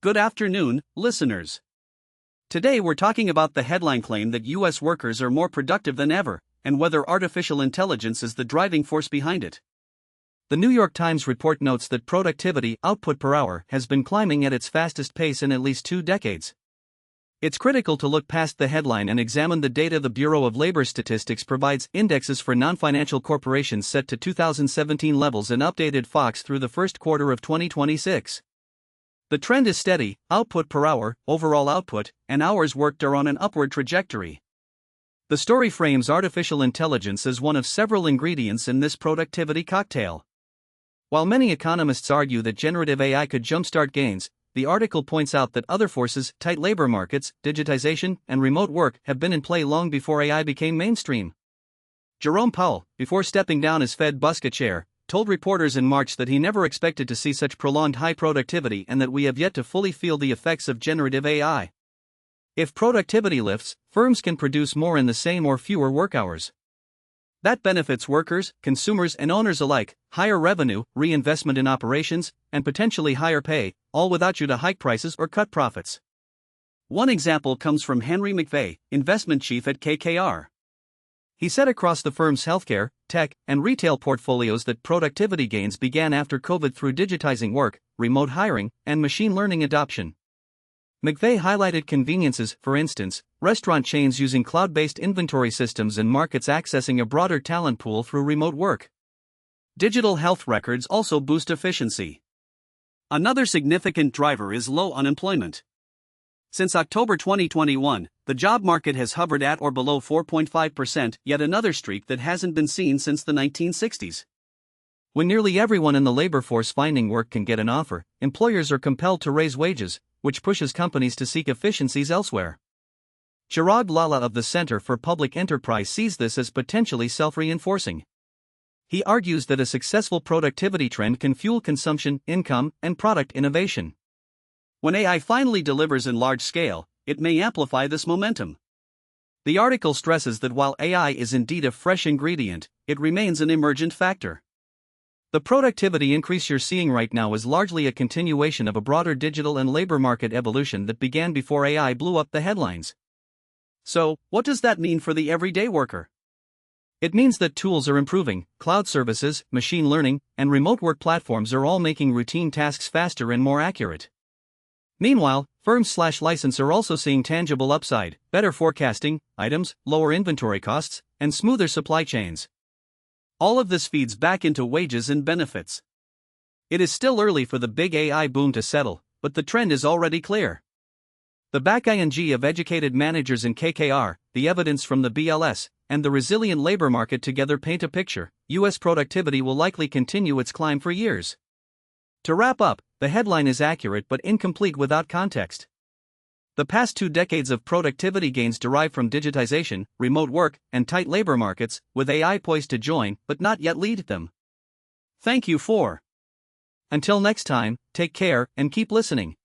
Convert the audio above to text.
Good afternoon, listeners. Today we're talking about the headline claim that U.S. workers are more productive than ever, and whether artificial intelligence is the driving force behind it. The New York Times report notes that productivity output per hour has been climbing at its fastest pace in at least 2 decades. It's critical to look past the headline and examine the data. The Bureau of Labor Statistics provides indexes for non-financial corporations set to 2017 levels and updated Fox through the first quarter of 2026. The trend is steady. Output per hour, overall output, and hours worked are on an upward trajectory. The story frames artificial intelligence as one of several ingredients in this productivity cocktail. While many economists argue that generative AI could jumpstart gains, the article points out that other forces, tight labor markets, digitization, and remote work, have been in play long before AI became mainstream. Jerome Powell, before stepping down as Fed Busca chair, told reporters in March that he never expected to see such prolonged high productivity and that we have yet to fully feel the effects of generative AI. If productivity lifts, firms can produce more in the same or fewer work hours. That benefits workers, consumers, and owners alike: higher revenue, reinvestment in operations, and potentially higher pay, all without you to hike prices or cut profits. One example comes from Henry McVeigh, investment chief at KKR. He said across the firm's healthcare, tech, and retail portfolios that productivity gains began after COVID through digitizing work, remote hiring, and machine learning adoption. McVeigh highlighted conveniences, for instance, restaurant chains using cloud-based inventory systems and markets accessing a broader talent pool through remote work. Digital health records also boost efficiency. Another significant driver is low unemployment. Since October 2021, the job market has hovered at or below 4.5%, yet another streak that hasn't been seen since the 1960s. When nearly everyone in the labor force finding work can get an offer, employers are compelled to raise wages, which pushes companies to seek efficiencies elsewhere. Chirag Lala of the Center for Public Enterprise sees this as potentially self-reinforcing. He argues that a successful productivity trend can fuel consumption, income, and product innovation. When AI finally delivers in large scale, it may amplify this momentum. The article stresses that while AI is indeed a fresh ingredient, it remains an emergent factor. The productivity increase you're seeing right now is largely a continuation of a broader digital and labor market evolution that began before AI blew up the headlines. So, what does that mean for the everyday worker? It means that tools are improving. Cloud services, machine learning, and remote work platforms are all making routine tasks faster and more accurate. Meanwhile, firms/license are also seeing tangible upside: better forecasting, items, lower inventory costs, and smoother supply chains. All of this feeds back into wages and benefits. It is still early for the big AI boom to settle, but the trend is already clear. The back-ing of educated managers in KKR, the evidence from the BLS, and the resilient labor market together paint a picture. U.S. productivity will likely continue its climb for years. To wrap up, the headline is accurate but incomplete without context. The past 2 decades of productivity gains derive from digitization, remote work, and tight labor markets, with AI poised to join but not yet lead them. Thank you for. Until next time, take care and keep listening.